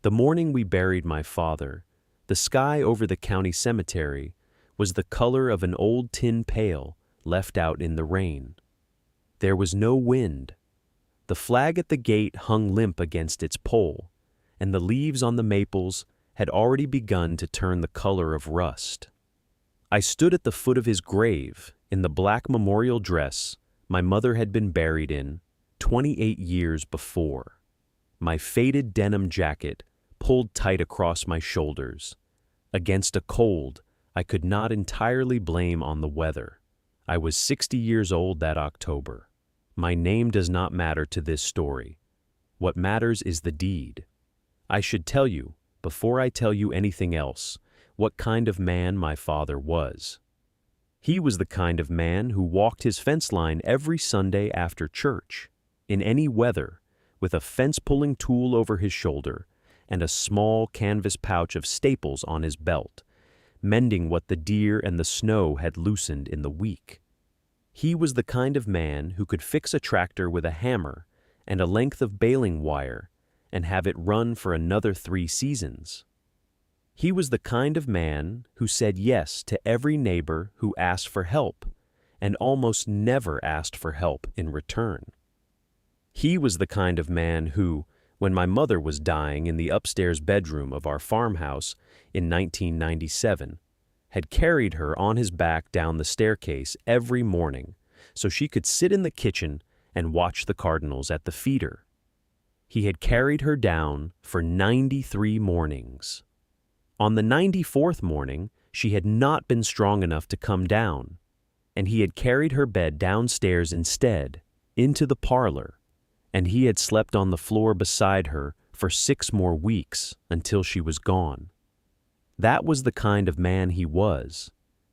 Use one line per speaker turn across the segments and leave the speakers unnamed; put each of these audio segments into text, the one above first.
The morning we buried my father, the sky over the county cemetery was the color of an old tin pail left out in the rain. There was no wind. The flag at the gate hung limp against its pole, and the leaves on the maples had already begun to turn the color of rust. I stood at the foot of his grave in the black memorial dress my mother had been buried in 28 years before. My faded denim jacket pulled tight across my shoulders. Against a cold I could not entirely blame on the weather. I was 60 years old that October. My name does not matter to this story. What matters is the deed. I should tell you, before I tell you anything else, what kind of man my father was. He was the kind of man who walked his fence line every Sunday after church, in any weather, with a fence-pulling tool over his shoulder and a small canvas pouch of staples on his belt, mending what the deer and the snow had loosened in the week. He was the kind of man who could fix a tractor with a hammer and a length of baling wire and have it run for another 3 seasons. He was the kind of man who said yes to every neighbor who asked for help and almost never asked for help in return. He was the kind of man who, when my mother was dying in the upstairs bedroom of our farmhouse in 1997, had carried her on his back down the staircase every morning so she could sit in the kitchen and watch the Cardinals at the feeder. He had carried her down for 93 mornings. On the 94th morning, she had not been strong enough to come down, and he had carried her bed downstairs instead, into the parlor, and he had slept on the floor beside her for 6 more weeks until she was gone. That was the kind of man he was,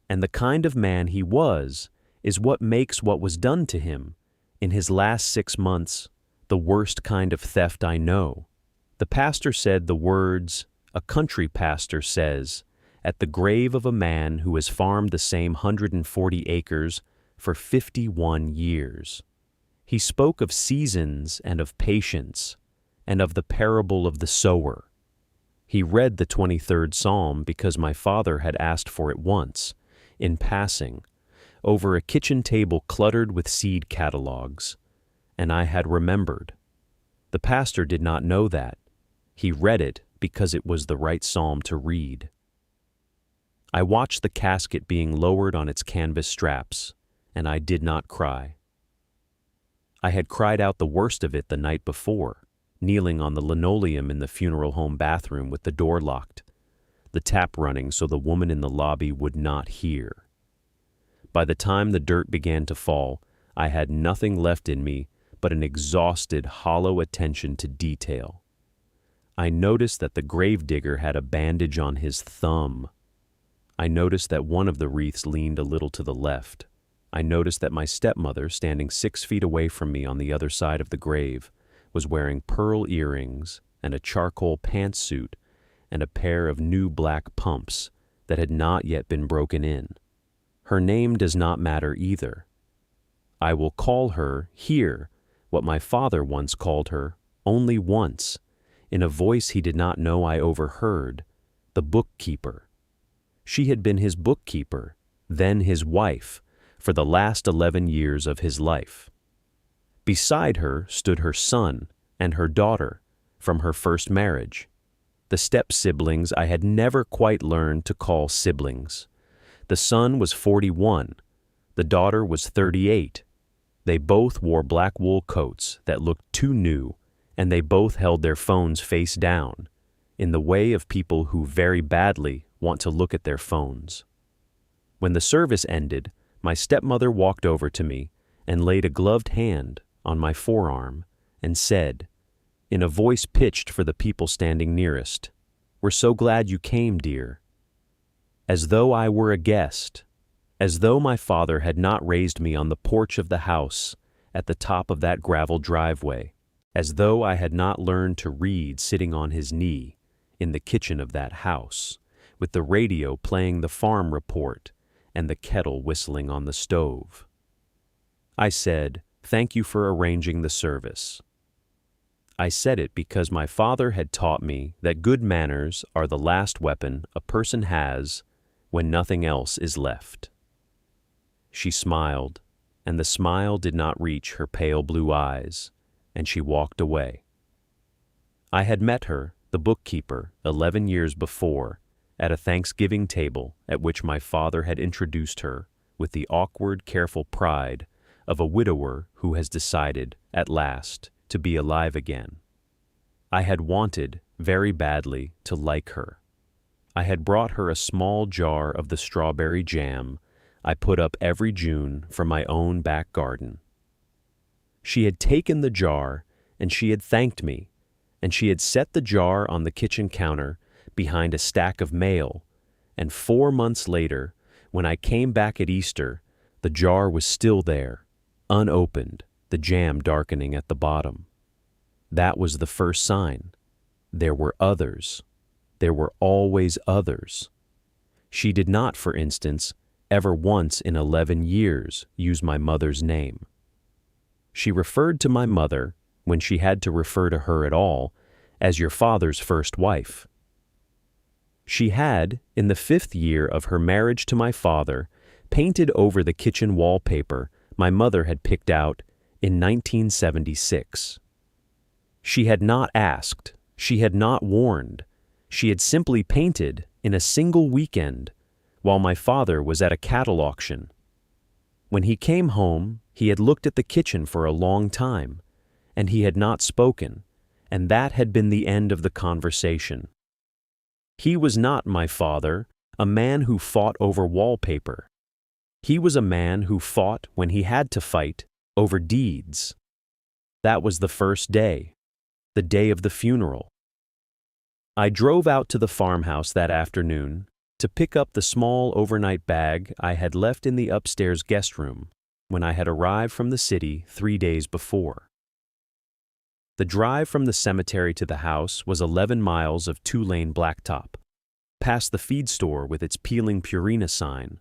and the kind of man he was is what makes what was done to him in his last 6 months the worst kind of theft I know. The pastor said the words a country pastor says at the grave of a man who has farmed the same 140 acres for 51 years. He spoke of seasons and of patience, and of the parable of the sower. He read the 23rd Psalm because my father had asked for it once, in passing, over a kitchen table cluttered with seed catalogs, and I had remembered. The pastor did not know that. He read it because it was the right psalm to read. I watched the casket being lowered on its canvas straps, and I did not cry. I had cried out the worst of it the night before, kneeling on the linoleum in the funeral home bathroom with the door locked, the tap running so the woman in the lobby would not hear. By the time the dirt began to fall, I had nothing left in me but an exhausted, hollow attention to detail. I noticed that the gravedigger had a bandage on his thumb. I noticed that one of the wreaths leaned a little to the left. I noticed that my stepmother, standing 6 feet away from me on the other side of the grave, was wearing pearl earrings and a charcoal pantsuit and a pair of new black pumps that had not yet been broken in. Her name does not matter either. I will call her here what my father once called her, only once, in a voice he did not know I overheard, the bookkeeper. She had been his bookkeeper, then his wife, for the last 11 years of his life. Beside her stood her son and her daughter from her first marriage, the step-siblings I had never quite learned to call siblings. The son was 41, the daughter was 38. They both wore black wool coats that looked too new, and they both held their phones face down, in the way of people who very badly want to look at their phones. When the service ended, my stepmother walked over to me and laid a gloved hand on my forearm and said, in a voice pitched for the people standing nearest, "We're so glad you came, dear." As though I were a guest, as though my father had not raised me on the porch of the house at the top of that gravel driveway, as though I had not learned to read sitting on his knee in the kitchen of that house, with the radio playing the farm report and the kettle whistling on the stove. I said, "Thank you for arranging the service." I said it because my father had taught me that good manners are the last weapon a person has when nothing else is left. She smiled, and the smile did not reach her pale blue eyes, and she walked away. I had met her, the bookkeeper, 11 years before, at a Thanksgiving table at which my father had introduced her with the awkward, careful pride of a widower who has decided, at last, to be alive again. I had wanted, very badly, to like her. I had brought her a small jar of the strawberry jam I put up every June from my own back garden. She had taken the jar, and she had thanked me, and she had set the jar on the kitchen counter behind a stack of mail, and 4 months later, when I came back at Easter, the jar was still there, unopened, the jam darkening at the bottom. That was the first sign. There were others. There were always others. She did not, for instance, ever once in 11 years use my mother's name. She referred to my mother, when she had to refer to her at all, as your father's first wife. She had, in the 5th year of her marriage to my father, painted over the kitchen wallpaper my mother had picked out in 1976. She had not asked, she had not warned, she had simply painted in a single weekend while my father was at a cattle auction. When he came home, he had looked at the kitchen for a long time, and he had not spoken, and that had been the end of the conversation. He was not, my father, a man who fought over wallpaper. He was a man who fought, when he had to fight, over deeds. That was the first day, the day of the funeral. I drove out to the farmhouse that afternoon to pick up the small overnight bag I had left in the upstairs guest room when I had arrived from the city 3 days before. The drive from the cemetery to the house was 11 miles of 2-lane blacktop, past the feed store with its peeling Purina sign,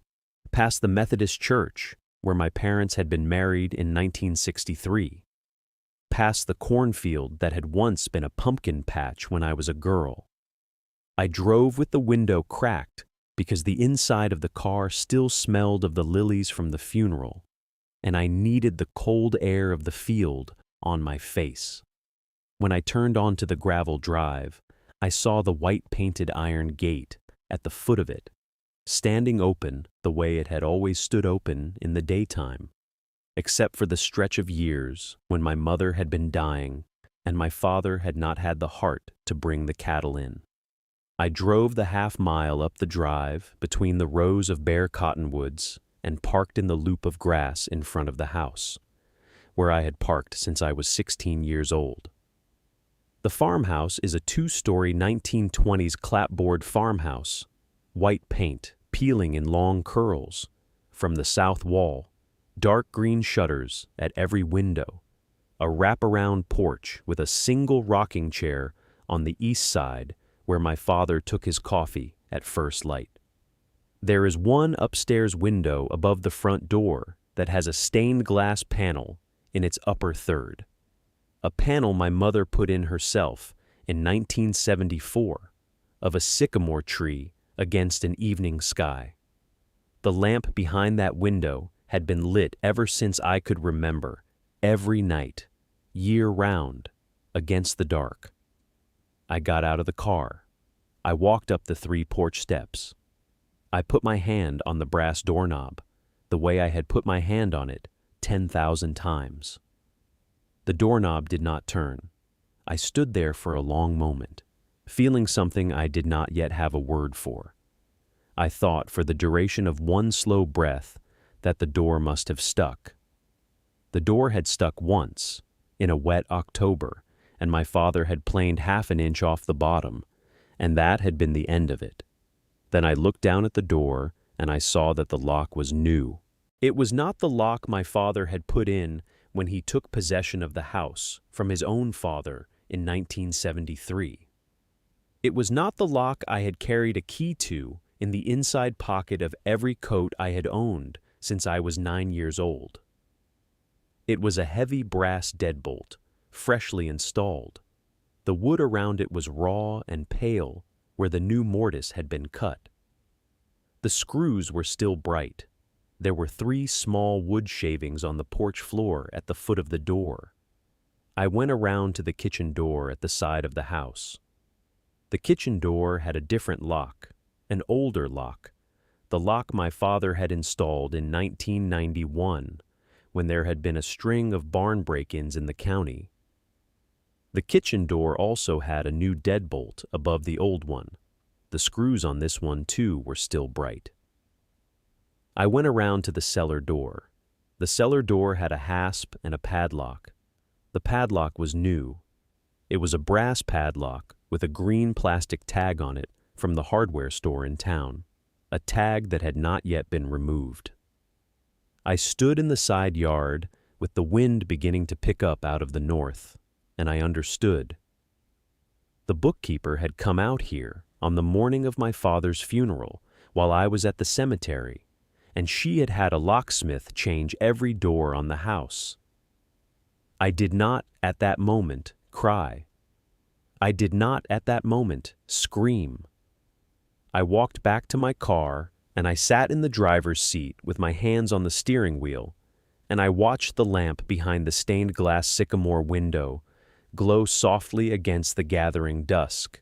past the Methodist church where my parents had been married in 1963, past the cornfield that had once been a pumpkin patch when I was a girl. I drove with the window cracked because the inside of the car still smelled of the lilies from the funeral, and I needed the cold air of the field on my face. When I turned onto the gravel drive, I saw the white-painted iron gate at the foot of it, standing open the way it had always stood open in the daytime, except for the stretch of years when my mother had been dying and my father had not had the heart to bring the cattle in. I drove the half-mile up the drive between the rows of bare cottonwoods and parked in the loop of grass in front of the house, where I had parked since I was 16 years old. The farmhouse is a 2-story 1920s clapboard farmhouse, white paint peeling in long curls from the south wall, dark green shutters at every window, a wraparound porch with a single rocking chair on the east side where my father took his coffee at first light. There is one upstairs window above the front door that has a stained glass panel in its upper third, a panel my mother put in herself in 1974 of a sycamore tree against an evening sky. The lamp behind that window had been lit ever since I could remember, every night, year-round, against the dark. I got out of the car. I walked up the 3 porch steps. I put my hand on the brass doorknob, the way I had put my hand on it 10,000 times. The doorknob did not turn. I stood there for a long moment, feeling something I did not yet have a word for. I thought for the duration of one slow breath that the door must have stuck. The door had stuck once, in a wet October, and my father had planed half an inch off the bottom, and that had been the end of it. Then I looked down at the door, and I saw that the lock was new. It was not the lock my father had put in when he took possession of the house from his own father in 1973. It was not the lock I had carried a key to in the inside pocket of every coat I had owned since I was 9 years old. It was a heavy brass deadbolt, freshly installed. The wood around it was raw and pale where the new mortise had been cut. The screws were still bright. There were 3 small wood shavings on the porch floor at the foot of the door. I went around to the kitchen door at the side of the house. The kitchen door had a different lock, an older lock, the lock my father had installed in 1991, when there had been a string of barn break-ins in the county. The kitchen door also had a new deadbolt above the old one. The screws on this one, too, were still bright. I went around to the cellar door. The cellar door had a hasp and a padlock. The padlock was new. It was a brass padlock with a green plastic tag on it from the hardware store in town, a tag that had not yet been removed. I stood in the side yard with the wind beginning to pick up out of the north, and I understood. The bookkeeper had come out here on the morning of my father's funeral while I was at the cemetery, and she had had a locksmith change every door on the house. I did not, at that moment, cry. I did not, at that moment, scream. I walked back to my car, and I sat in the driver's seat with my hands on the steering wheel, and I watched the lamp behind the stained glass sycamore window glow softly against the gathering dusk.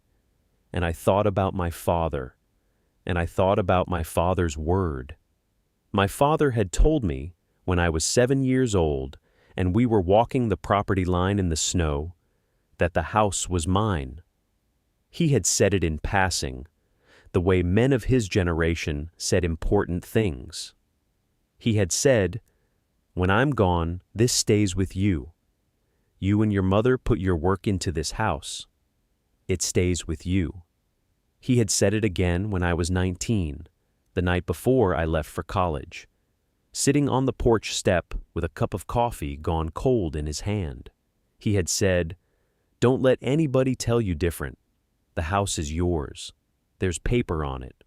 And I thought about my father, and I thought about my father's word. My father had told me, when I was 7 years old, and we were walking the property line in the snow, that the house was mine. He had said it in passing, the way men of his generation said important things. He had said, "When I'm gone, this stays with you. You and your mother put your work into this house. It stays with you." He had said it again when I was 19, the night before I left for college, sitting on the porch step with a cup of coffee gone cold in his hand. He had said, "Don't let anybody tell you different. The house is yours. There's paper on it."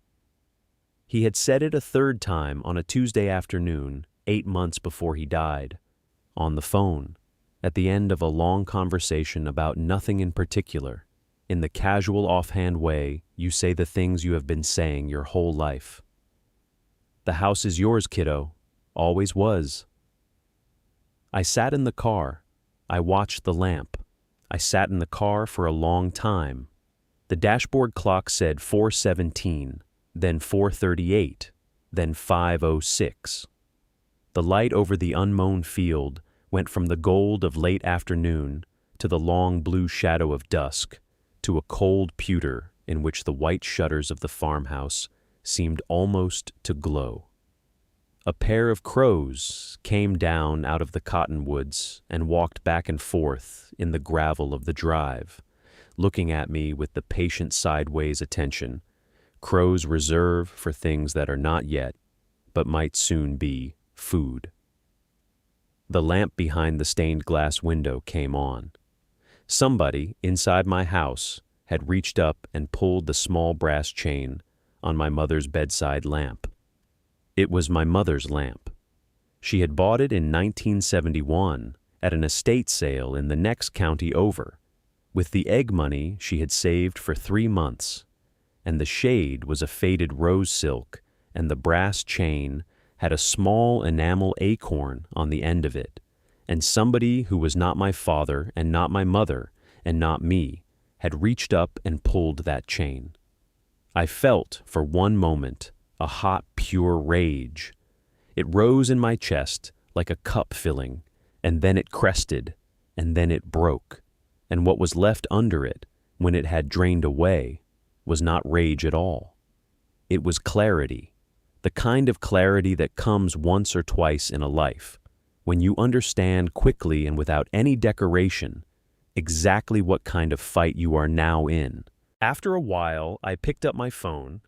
He had said it a third time on a Tuesday afternoon, 8 months before he died, on the phone, at the end of a long conversation about nothing in particular. In the casual offhand way you say the things you have been saying your whole life. "The house is yours, kiddo. Always was." I sat in the car. I watched the lamp. I sat in the car for a long time. The dashboard clock said 4:17, then 4:38, then 5:06. The light over the unmown field went from the gold of late afternoon to the long blue shadow of dusk, to a cold pewter in which the white shutters of the farmhouse seemed almost to glow. A pair of crows came down out of the cottonwoods and walked back and forth in the gravel of the drive, looking at me with the patient sideways attention crows reserve for things that are not yet, but might soon be, food. The lamp behind the stained glass window came on. Somebody inside my house had reached up and pulled the small brass chain on my mother's bedside lamp. It was my mother's lamp. She had bought it in 1971 at an estate sale in the next county over, with the egg money she had saved for 3 months, and the shade was a faded rose silk, and the brass chain had a small enamel acorn on the end of it, and somebody who was not my father and not my mother and not me had reached up and pulled that chain. I felt, for one moment, a hot, pure rage. It rose in my chest like a cup filling, and then it crested, and then it broke, and what was left under it, when it had drained away, was not rage at all. It was clarity, the kind of clarity that comes once or twice in a life, when you understand quickly and without any decoration exactly what kind of fight you are now in. After a while, I picked up my phone,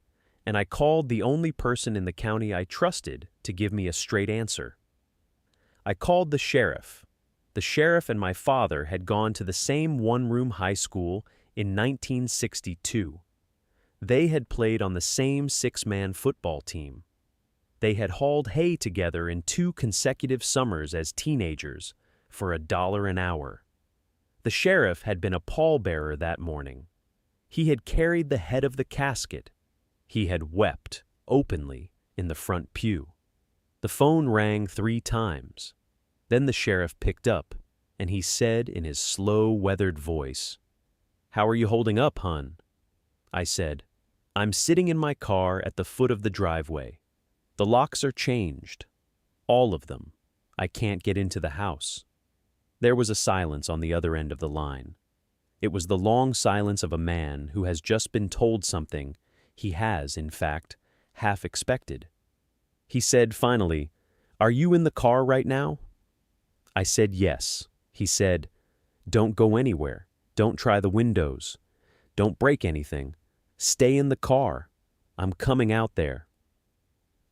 and I called the only person in the county I trusted to give me a straight answer. I called the sheriff. The sheriff and my father had gone to the same one-room high school in 1962. They had played on the same 6-man football team. They had hauled hay together in 2 consecutive summers as teenagers for $1 an hour. The sheriff had been a pallbearer that morning. He had carried the head of the casket. He had wept openly in the front pew. The phone rang 3 times. Then the sheriff picked up, and he said in his slow, weathered voice, "How are you holding up, hon?" I said, "I'm sitting in my car at the foot of the driveway. The locks are changed. All of them. I can't get into the house." There was a silence on the other end of the line. It was the long silence of a man who has just been told something he has, in fact, half expected. He said finally, "Are you in the car right now?" I said yes. He said, "Don't go anywhere. Don't try the windows. Don't break anything. Stay in the car. I'm coming out there."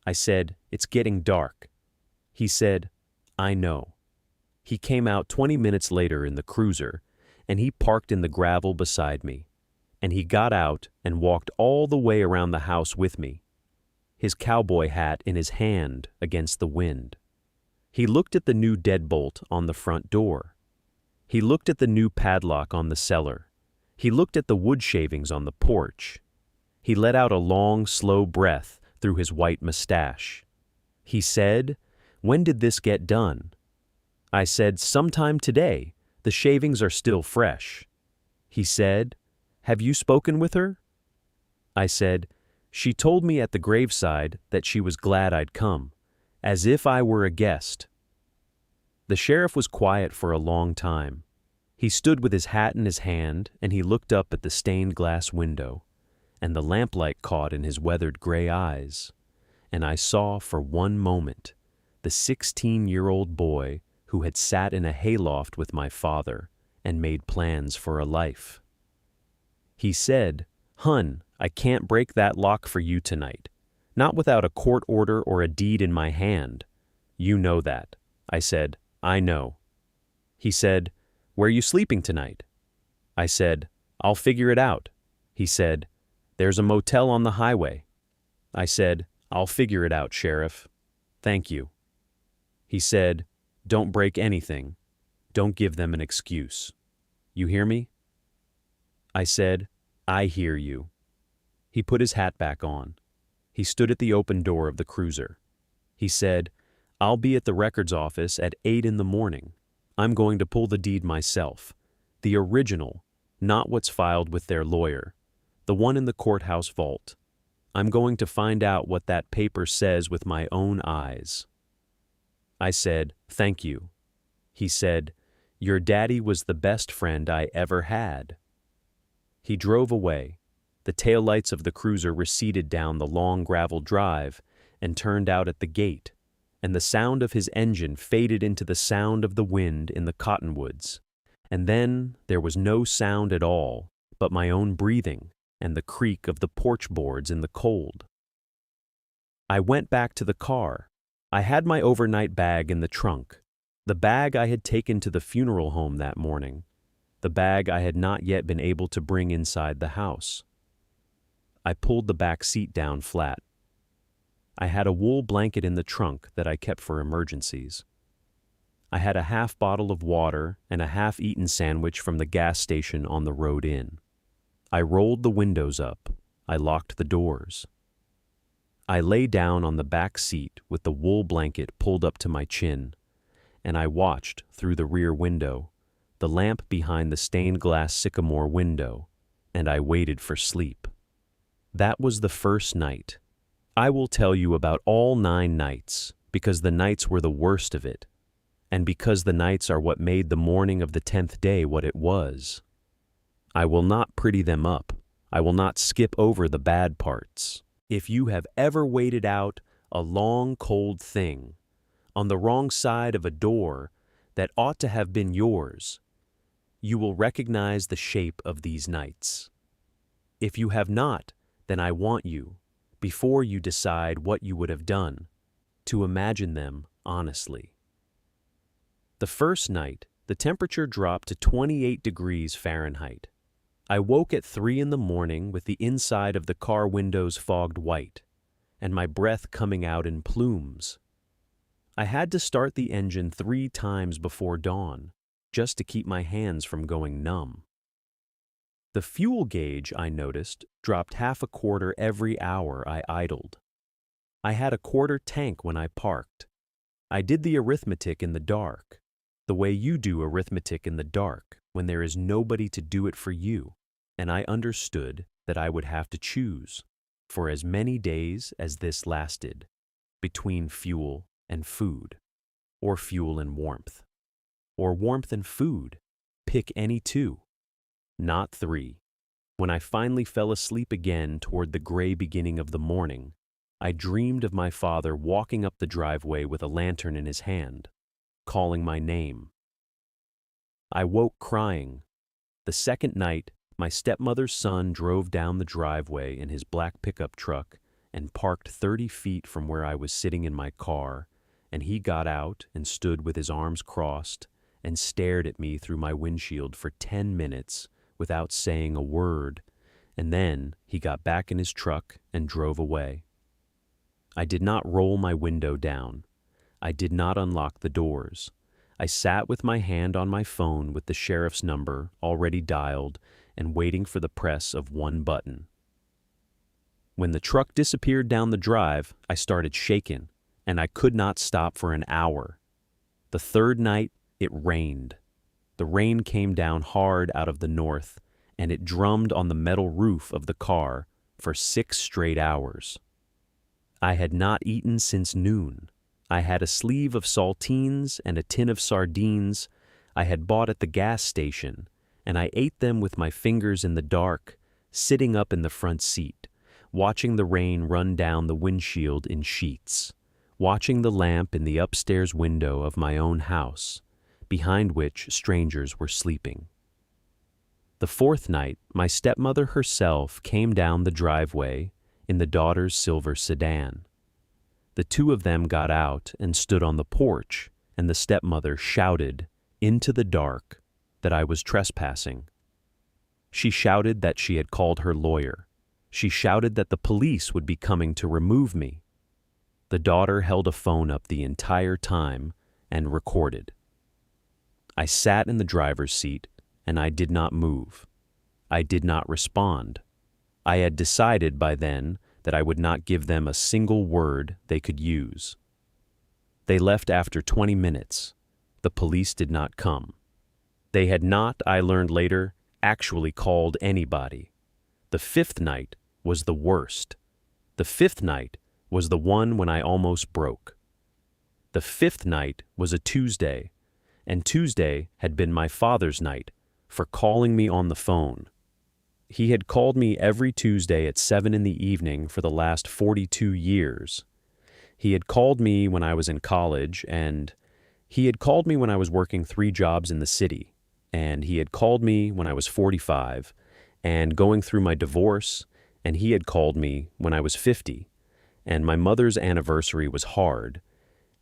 I said, "It's getting dark." He said, "I know." He came out 20 minutes later in the cruiser, and he parked in the gravel beside me, and he got out and walked all the way around the house with me, his cowboy hat in his hand against the wind. He looked at the new deadbolt on the front door. He looked at the new padlock on the cellar. He looked at the wood shavings on the porch. He let out a long, slow breath through his white mustache. He said, "When did this get done?" I said, "Sometime today. The shavings are still fresh." He said, "Have you spoken with her?" I said, "She told me at the graveside that she was glad I'd come, as if I were a guest." The sheriff was quiet for a long time. He stood with his hat in his hand, and he looked up at the stained glass window, and the lamplight caught in his weathered gray eyes, and I saw for one moment the 16-year-old boy who had sat in a hayloft with my father and made plans for a life. He said, "Hun, I can't break that lock for you tonight, not without a court order or a deed in my hand. You know that." I said, "I know." He said, "Where you sleeping tonight?" I said, "I'll figure it out." He said, "There's a motel on the highway." I said, "I'll figure it out, Sheriff. Thank you." He said, "Don't break anything. Don't give them an excuse. You hear me?" I said, "I hear you." He put his hat back on. He stood at the open door of the cruiser. He said, "I'll be at the records office at 8 in the morning. I'm going to pull the deed myself. The original, not what's filed with their lawyer. The one in the courthouse vault. I'm going to find out what that paper says with my own eyes." I said, "Thank you." He said, "Your daddy was the best friend I ever had." He drove away. The taillights of the cruiser receded down the long gravel drive and turned out at the gate, and the sound of his engine faded into the sound of the wind in the cottonwoods. And then there was no sound at all but my own breathing and the creak of the porch boards in the cold. I went back to the car. I had my overnight bag in the trunk, the bag I had taken to the funeral home that morning, the bag I had not yet been able to bring inside the house. I pulled the back seat down flat. I had a wool blanket in the trunk that I kept for emergencies. I had a half bottle of water and a half-eaten sandwich from the gas station on the road in. I rolled the windows up. I locked the doors. I lay down on the back seat with the wool blanket pulled up to my chin, and I watched through the rear window, the lamp behind the stained glass sycamore window, and I waited for sleep. That was the first night. I will tell you about all 9 nights, because the nights were the worst of it, and because the nights are what made the morning of the 10th day what it was. I will not pretty them up. I will not skip over the bad parts. If you have ever waited out a long, cold thing on the wrong side of a door that ought to have been yours, you will recognize the shape of these nights. If you have not, then I want you, before you decide what you would have done, to imagine them honestly. The first night, the temperature dropped to 28 degrees Fahrenheit. I woke at 3 in the morning with the inside of the car windows fogged white, and my breath coming out in plumes. I had to start the engine 3 times before dawn, just to keep my hands from going numb. The fuel gauge, I noticed, dropped half a quarter every hour I idled. I had a quarter tank when I parked. I did the arithmetic in the dark, the way you do arithmetic in the dark when there is nobody to do it for you, and I understood that I would have to choose, for as many days as this lasted, between fuel and food, or fuel and warmth, or warmth and food. Pick any two, not three. When I finally fell asleep again toward the gray beginning of the morning, I dreamed of my father walking up the driveway with a lantern in his hand, calling my name. I woke crying. The second night, my stepmother's son drove down the driveway in his black pickup truck and parked 30 feet from where I was sitting in my car, and he got out and stood with his arms crossed and stared at me through my windshield for 10 minutes without saying a word, and then he got back in his truck and drove away. I did not roll my window down. I did not unlock the doors. I sat with my hand on my phone with the sheriff's number already dialed and waiting for the press of one button. When the truck disappeared down the drive, I started shaking, and I could not stop for an hour. The third night, it rained. The rain came down hard out of the north, and it drummed on the metal roof of the car for 6 straight hours. I had not eaten since noon. I had a sleeve of saltines and a tin of sardines I had bought at the gas station, and I ate them with my fingers in the dark, sitting up in the front seat, watching the rain run down the windshield in sheets, watching the lamp in the upstairs window of my own house, behind which strangers were sleeping. The fourth night, my stepmother herself came down the driveway in the daughter's silver sedan. The two of them got out and stood on the porch, and the stepmother shouted into the dark that I was trespassing. She shouted that she had called her lawyer. She shouted that the police would be coming to remove me. The daughter held a phone up the entire time and recorded. I sat in the driver's seat, and I did not move. I did not respond. I had decided by then that I would not give them a single word they could use. They left after 20 minutes. The police did not come. They had not, I learned later, actually called anybody. The fifth night was the worst. The fifth night was the one when I almost broke. The fifth night was a Tuesday, and Tuesday had been my father's night for calling me on the phone. He had called me every Tuesday at 7 in the evening for the last 42 years. He had called me when I was in college, and he had called me when I was working 3 jobs in the city, and he had called me when I was 45 and going through my divorce, and he had called me when I was 50, and my mother's anniversary was hard,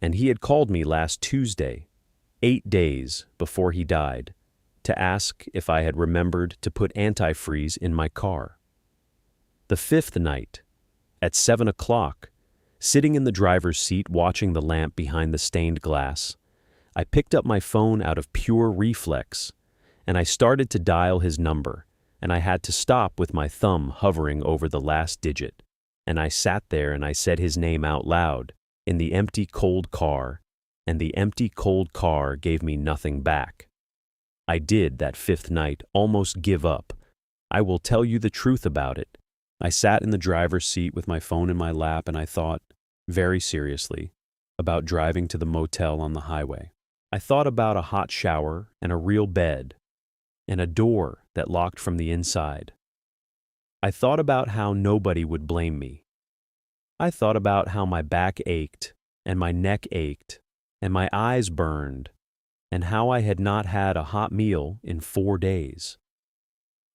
and he had called me last Tuesday, 8 days before he died, to ask if I had remembered to put antifreeze in my car. The fifth night, at 7 o'clock, sitting in the driver's seat watching the lamp behind the stained glass, I picked up my phone out of pure reflex, and I started to dial his number, and I had to stop with my thumb hovering over the last digit, and I sat there and I said his name out loud in the empty, cold car, and the empty, cold car gave me nothing back. I did, that fifth night, almost give up. I will tell you the truth about it. I sat in the driver's seat with my phone in my lap, and I thought, very seriously, about driving to the motel on the highway. I thought about a hot shower and a real bed and a door that locked from the inside. I thought about how nobody would blame me. I thought about how my back ached and my neck ached and my eyes burned, and how I had not had a hot meal in 4 days.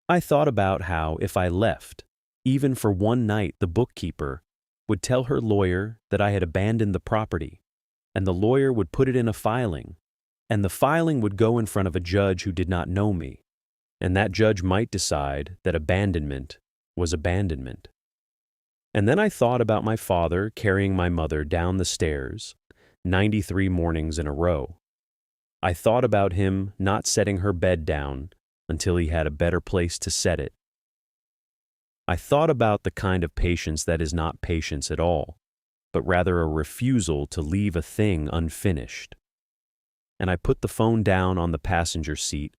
I thought about how if I left, even for one night, the bookkeeper would tell her lawyer that I had abandoned the property, and the lawyer would put it in a filing, and the filing would go in front of a judge who did not know me, and that judge might decide that abandonment was abandonment. And then I thought about my father carrying my mother down the stairs 93 mornings in a row. I thought about him not setting her bed down until he had a better place to set it. I thought about the kind of patience that is not patience at all, but rather a refusal to leave a thing unfinished. And I put the phone down on the passenger seat,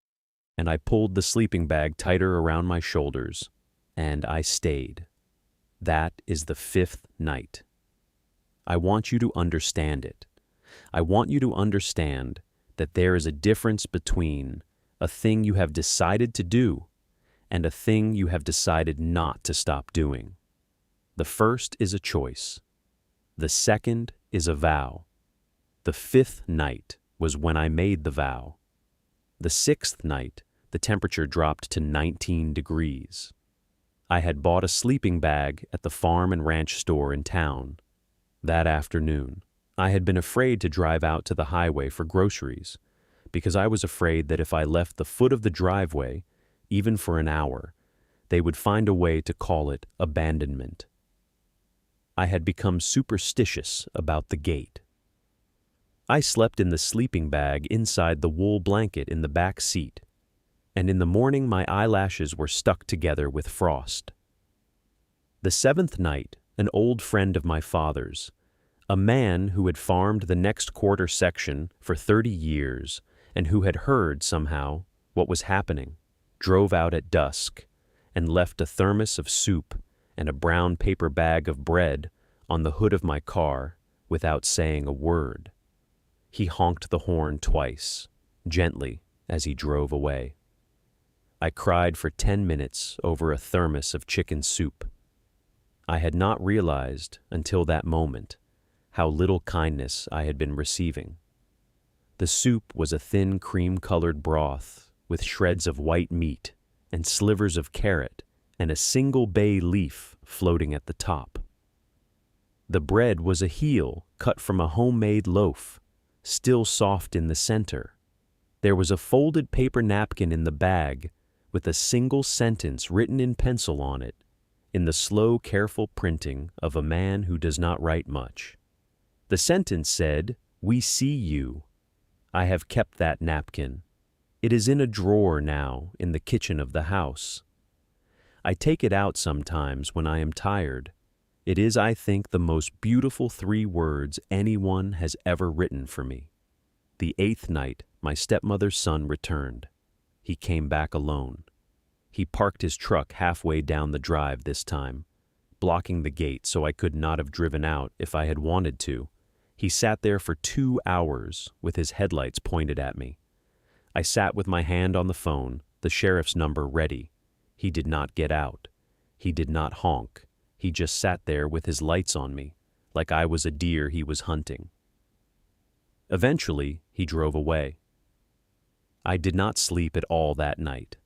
and I pulled the sleeping bag tighter around my shoulders, and I stayed. That is the fifth night. I want you to understand it. I want you to understand that there is a difference between a thing you have decided to do and a thing you have decided not to stop doing. The first is a choice. The second is a vow. The fifth night was when I made the vow. The sixth night, the temperature dropped to 19 degrees. I had bought a sleeping bag at the farm and ranch store in town. That afternoon, I had been afraid to drive out to the highway for groceries, because I was afraid that if I left the foot of the driveway, even for an hour, they would find a way to call it abandonment. I had become superstitious about the gate. I slept in the sleeping bag inside the wool blanket in the back seat, and in the morning my eyelashes were stuck together with frost. The seventh night, an old friend of my father's, a man who had farmed the next quarter section for 30 years and who had heard, somehow, what was happening, drove out at dusk and left a thermos of soup and a brown paper bag of bread on the hood of my car without saying a word. He honked the horn twice, gently, as he drove away. I cried for 10 minutes over a thermos of chicken soup. I had not realized, until that moment, how little kindness I had been receiving. The soup was a thin cream-colored broth with shreds of white meat and slivers of carrot and a single bay leaf floating at the top. The bread was a heel cut from a homemade loaf, still soft in the center. There was a folded paper napkin in the bag with a single sentence written in pencil on it, in the slow, careful printing of a man who does not write much. The sentence said, "We see you." I have kept that napkin. It is in a drawer now in the kitchen of the house. I take it out sometimes when I am tired. It is, I think, the most beautiful 3 words anyone has ever written for me. The 8th night, my stepmother's son returned. He came back alone. He parked his truck halfway down the drive this time, blocking the gate so I could not have driven out if I had wanted to. He sat there for 2 hours with his headlights pointed at me. I sat with my hand on the phone, the sheriff's number ready. He did not get out. He did not honk. He just sat there with his lights on me, like I was a deer he was hunting. Eventually, he drove away. I did not sleep at all that night.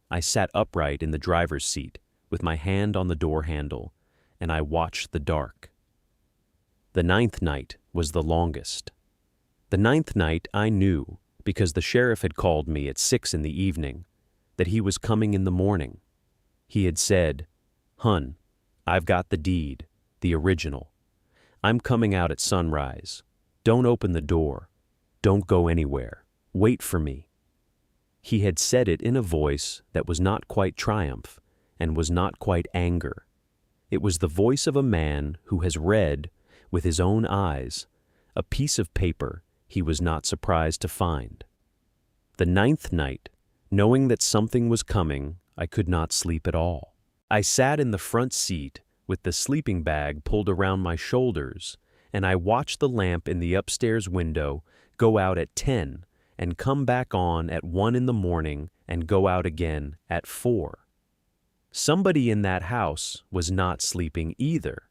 I sat upright in the driver's seat with my hand on the door handle, and I watched the dark. The 9th night was the longest. The 9th night I knew, because the sheriff had called me at 6 in the evening, that he was coming in the morning. He had said, "Hun, I've got the deed, the original. I'm coming out at sunrise. Don't open the door. Don't go anywhere. Wait for me." He had said it in a voice that was not quite triumph and was not quite anger. It was the voice of a man who has read, with his own eyes, a piece of paper he was not surprised to find. The 9th night, knowing that something was coming, I could not sleep at all. I sat in the front seat with the sleeping bag pulled around my shoulders, and I watched the lamp in the upstairs window go out at 10 and come back on at 1 in the morning and go out again at 4. Somebody in that house was not sleeping either.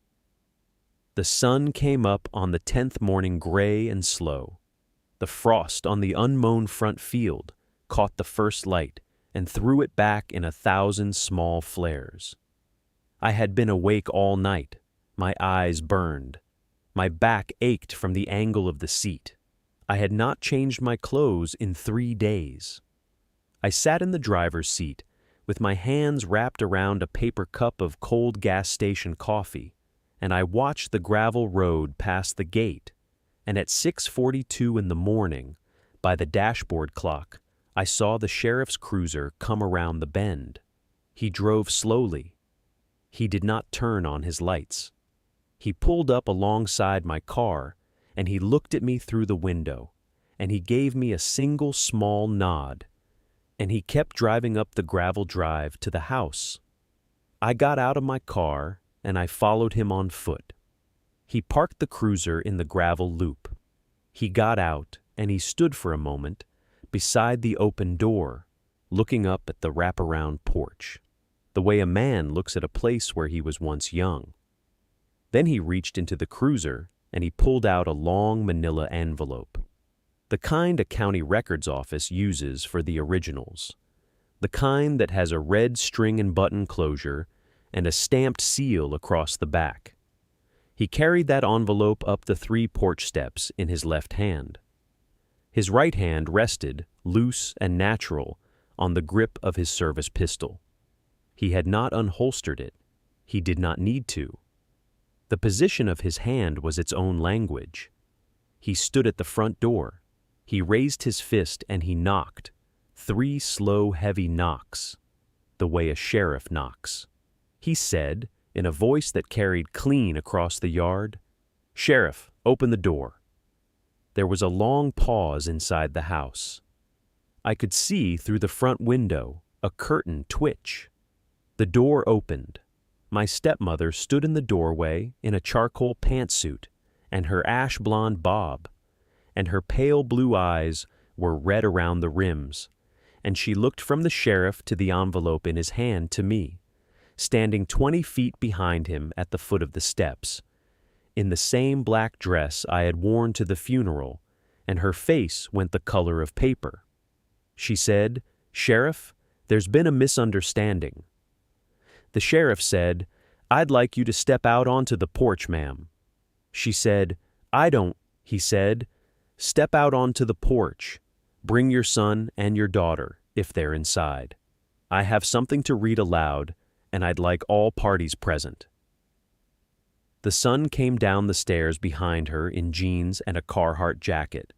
The sun came up on the 10th morning gray and slow. The frost on the unmown front field caught the first light and threw it back in 1,000 small flares. I had been awake all night. My eyes burned. My back ached from the angle of the seat. I had not changed my clothes in 3 days. I sat in the driver's seat with my hands wrapped around a paper cup of cold gas station coffee, and I watched the gravel road past the gate, and at 6:42 in the morning, By the dashboard clock, I saw the sheriff's cruiser come around the bend. He drove slowly. He did not turn on his lights. He pulled up alongside my car, and he looked at me through the window, and he gave me a single small nod, and he kept driving up the gravel drive to the house. I got out of my car, and I followed him on foot. He parked the cruiser in the gravel loop. He got out, and he stood for a moment beside the open door, looking up at the wraparound porch, the way a man looks at a place where he was once young. Then he reached into the cruiser, and he pulled out a long manila envelope, the kind a county records office uses for the originals, the kind that has a red string and button closure and a stamped seal across the back. He carried that envelope up the 3 porch steps in his left hand. His right hand rested, loose and natural, on the grip of his service pistol. He had not unholstered it. He did not need to. The position of his hand was its own language. He stood at the front door. He raised his fist and he knocked, 3 slow, heavy knocks, the way a sheriff knocks. He said, in a voice that carried clean across the yard, "Sheriff, open the door." There was a long pause inside the house. I could see through the front window a curtain twitch. The door opened. My stepmother stood in the doorway in a charcoal pantsuit and her ash blonde bob, and her pale blue eyes were red around the rims, and she looked from the sheriff to the envelope in his hand to me, standing 20 feet behind him at the foot of the steps, in the same black dress I had worn to the funeral, and her face went the color of paper. She said, "Sheriff, there's been a misunderstanding." The sheriff said, "I'd like you to step out onto the porch, ma'am." She said, "I don't," he said. "Step out onto the porch. Bring your son and your daughter, if they're inside. I have something to read aloud, and I'd like all parties present." The son came down the stairs behind her in jeans and a Carhartt jacket.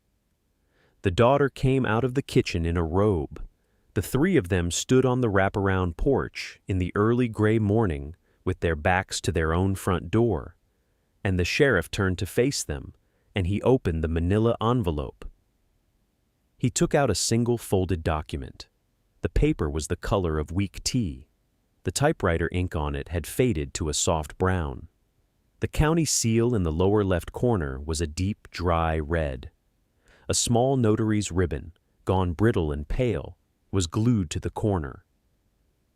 The daughter came out of the kitchen in a robe. The 3 of them stood on the wraparound porch in the early gray morning with their backs to their own front door, and the sheriff turned to face them, and he opened the manila envelope. He took out a single folded document. The paper was the color of weak tea. The typewriter ink on it had faded to a soft brown. The county seal in the lower left corner was a deep, dry red. A small notary's ribbon, gone brittle and pale, was glued to the corner.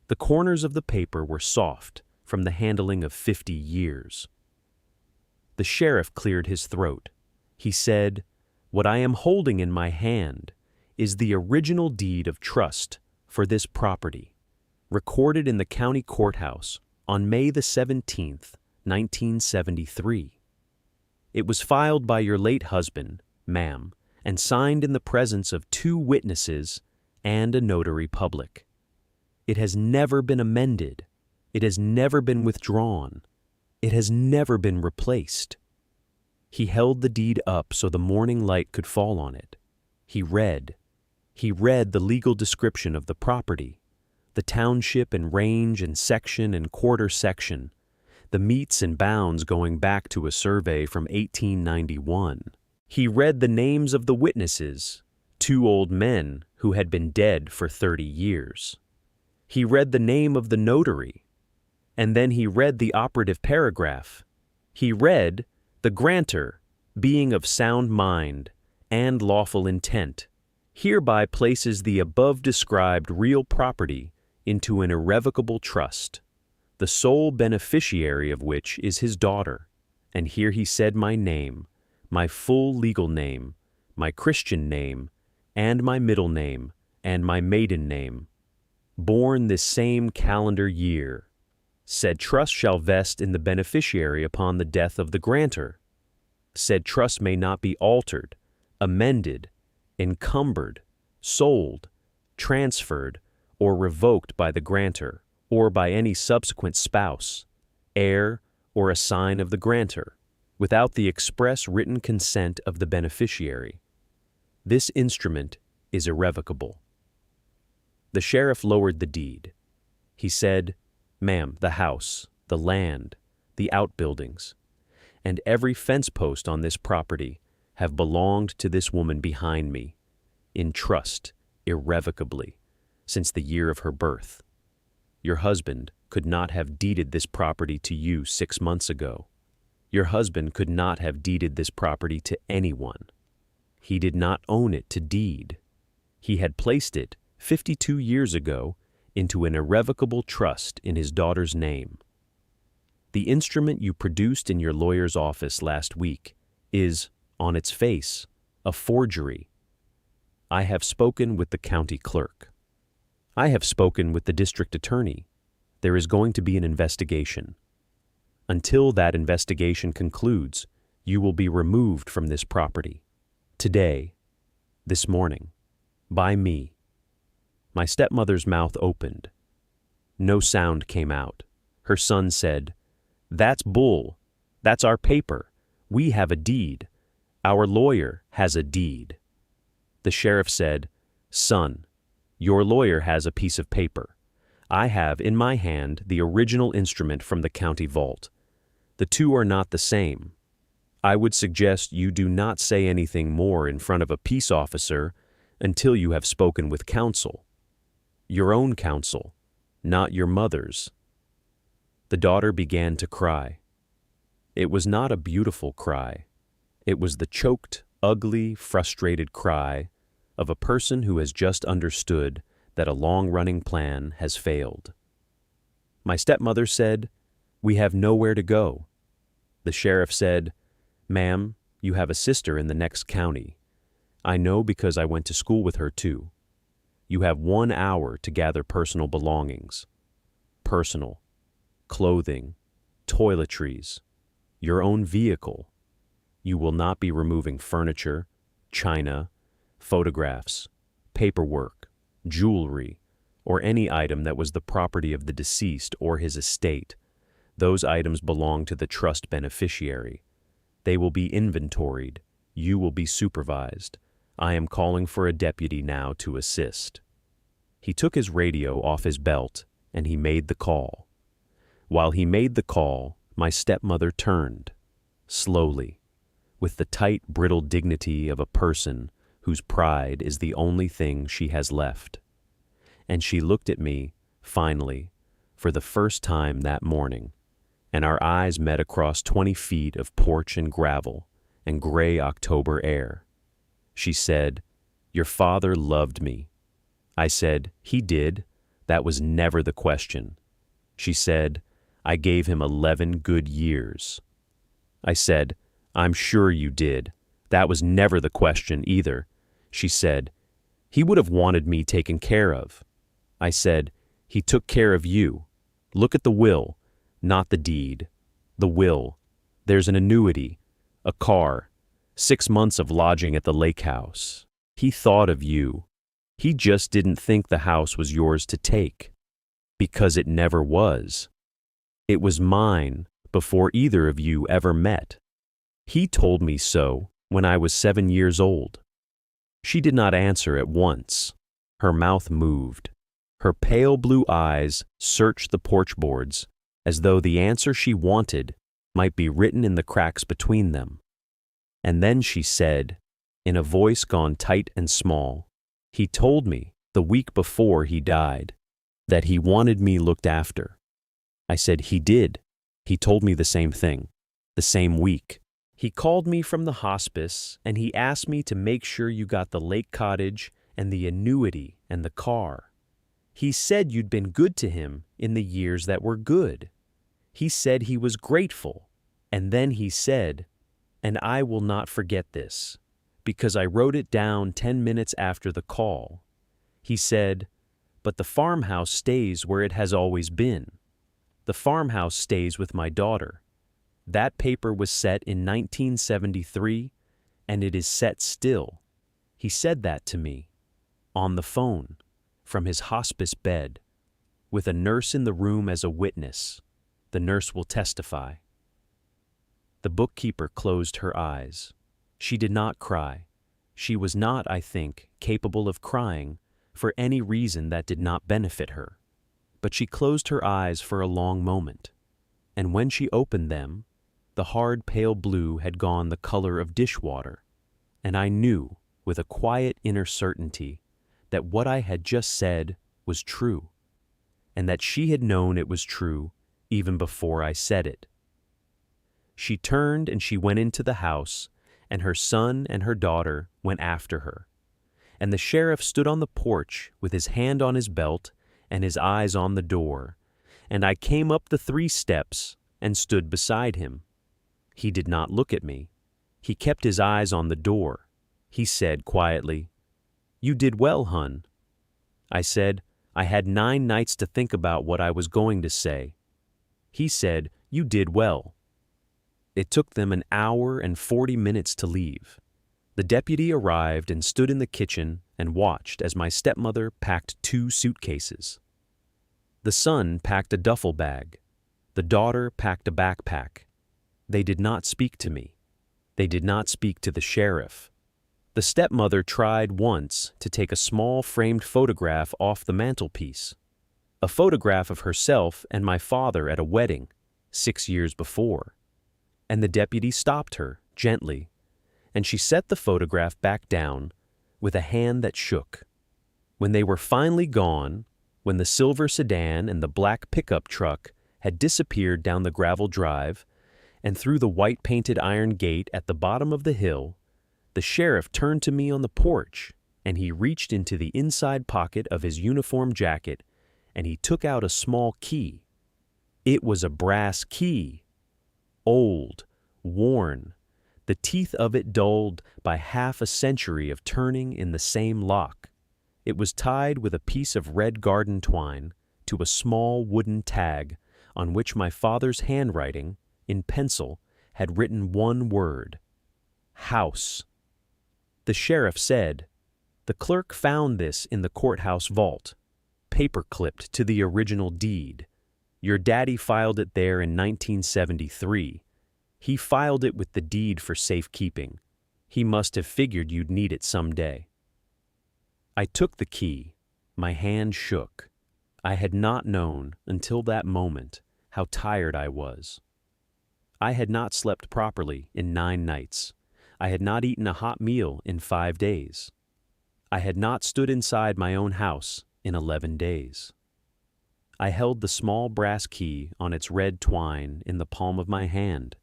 The corners of the paper were soft from the handling of 50 years. The sheriff cleared his throat. He said, "What I am holding in my hand is the original deed of trust for this property, recorded in the county courthouse on May the 17th, 1973. It was filed by your late husband, ma'am, and signed in the presence of 2 witnesses and a notary public. It has never been amended. It has never been withdrawn. It has never been replaced." He held the deed up so the morning light could fall on it. He read the legal description of the property, the township and range and section and quarter section, the metes and bounds going back to a survey from 1891. He read the names of the witnesses, 2 old men who had been dead for 30 years. He read the name of the notary, and then he read the operative paragraph. He read, "The grantor, being of sound mind and lawful intent, hereby places the above described real property into an irrevocable trust, the sole beneficiary of which is his daughter." And here he said my name, my full legal name, my Christian name, and my middle name, and my maiden name. Born this same calendar year. Said trust shall vest in the beneficiary upon the death of the grantor. Said trust may not be altered, amended, encumbered, sold, transferred, or revoked by the grantor, or by any subsequent spouse, heir, or assign of the grantor, without the express written consent of the beneficiary. This instrument is irrevocable. The sheriff lowered the deed. He said, "Ma'am, the house, the land, the outbuildings, and every fence post on this property have belonged to this woman behind me, in trust, irrevocably, since the year of her birth. Your husband could not have deeded this property to you 6 months ago. Your husband could not have deeded this property to anyone. He did not own it to deed. He had placed it 52 years ago into an irrevocable trust in his daughter's name. The instrument you produced in your lawyer's office last week is, on its face, a forgery. I have spoken with the county clerk. I have spoken with the district attorney. There is going to be an investigation. Until that investigation concludes, you will be removed from this property. Today, this morning, by me." My stepmother's mouth opened. No sound came out. Her son said, "That's bull. That's our paper. We have a deed. Our lawyer has a deed." The sheriff said, "Son, your lawyer has a piece of paper. I have in my hand the original instrument from the county vault. The two are not the same. I would suggest you do not say anything more in front of a peace officer until you have spoken with counsel. Your own counsel, not your mother's." The daughter began to cry. It was not a beautiful cry. It was the choked, ugly, frustrated cry of a person who has just understood that a long-running plan has failed. My stepmother said, "We have nowhere to go." The sheriff said, "Ma'am, you have a sister in the next county. I know because I went to school with her too. You have 1 hour to gather personal belongings. Personal, clothing, toiletries, your own vehicle. You will not be removing furniture, china, photographs, paperwork, jewelry, or any item that was the property of the deceased or his estate. Those items belong to the trust beneficiary. They will be inventoried. You will be supervised. I am calling for a deputy now to assist." He took his radio off his belt and he made the call. While he made the call, my stepmother turned, slowly, with the tight, brittle dignity of a person whose pride is the only thing she has left. And she looked at me, finally, for the first time that morning, and our eyes met across 20 feet of porch and gravel and gray October air. She said, "Your father loved me." I said, "He did. That was never the question." She said, "I gave him 11 good years." I said, "I'm sure you did. That was never the question either." She said, "He would have wanted me taken care of." I said, "He took care of you. Look at the will, not the deed. The will. There's an annuity, a car, 6 months of lodging at the lake house. He thought of you. He just didn't think the house was yours to take. Because it never was. It was mine before either of you ever met. He told me so when I was 7 years old." She did not answer at once. Her mouth moved. Her pale blue eyes searched the porch boards as though the answer she wanted might be written in the cracks between them. And then she said, in a voice gone tight and small, "He told me, the week before he died, that he wanted me looked after." I said, "He did. He told me the same thing, the same week. He called me from the hospice and he asked me to make sure you got the lake cottage and the annuity and the car. He said you'd been good to him in the years that were good. He said he was grateful. And then he said, and I will not forget this, because I wrote it down 10 minutes after the call. He said, but the farmhouse stays where it has always been. The farmhouse stays with my daughter. That paper was set in 1973, and it is set still. He said that to me, on the phone, from his hospice bed, with a nurse in the room as a witness. The nurse will testify. The bookkeeper closed her eyes. She did not cry. She was not, I think, capable of crying for any reason that did not benefit her, but she closed her eyes for a long moment, and when she opened them, the hard pale blue had gone the color of dishwater, and I knew, with a quiet inner certainty, that what I had just said was true, and that she had known it was true even before I said it. She turned and she went into the house, and her son and her daughter went after her. And the sheriff stood on the porch with his hand on his belt and his eyes on the door, and I came up the 3 steps and stood beside him. He did not look at me. He kept his eyes on the door. He said quietly, "You did well, hun." I said, "I had 9 nights to think about what I was going to say." He said, "You did well." It took them an hour and 40 minutes to leave. The deputy arrived and stood in the kitchen and watched as my stepmother packed 2 suitcases. The son packed a duffel bag. The daughter packed a backpack. They did not speak to me. They did not speak to the sheriff. The stepmother tried once to take a small framed photograph off the mantelpiece, a photograph of herself and my father at a wedding 6 years before, and the deputy stopped her gently, and she set the photograph back down with a hand that shook. When they were finally gone, when the silver sedan and the black pickup truck had disappeared down the gravel drive and through the white-painted iron gate at the bottom of the hill, the sheriff turned to me on the porch, and he reached into the inside pocket of his uniform jacket, and he took out a small key. It was a brass key, old, worn, the teeth of it dulled by half a century of turning in the same lock. It was tied with a piece of red garden twine to a small wooden tag on which my father's handwriting, in pencil, had written one word: house. The sheriff said, "The clerk found this in the courthouse vault, paper-clipped to the original deed. Your daddy filed it there in 1973. He filed it with the deed for safekeeping. He must have figured you'd need it someday." I took the key. My hand shook. I had not known, until that moment, how tired I was. I had not slept properly in 9 nights. I had not eaten a hot meal in 5 days. I had not stood inside my own house in 11 days. I held the small brass key on its red twine in the palm of my hand,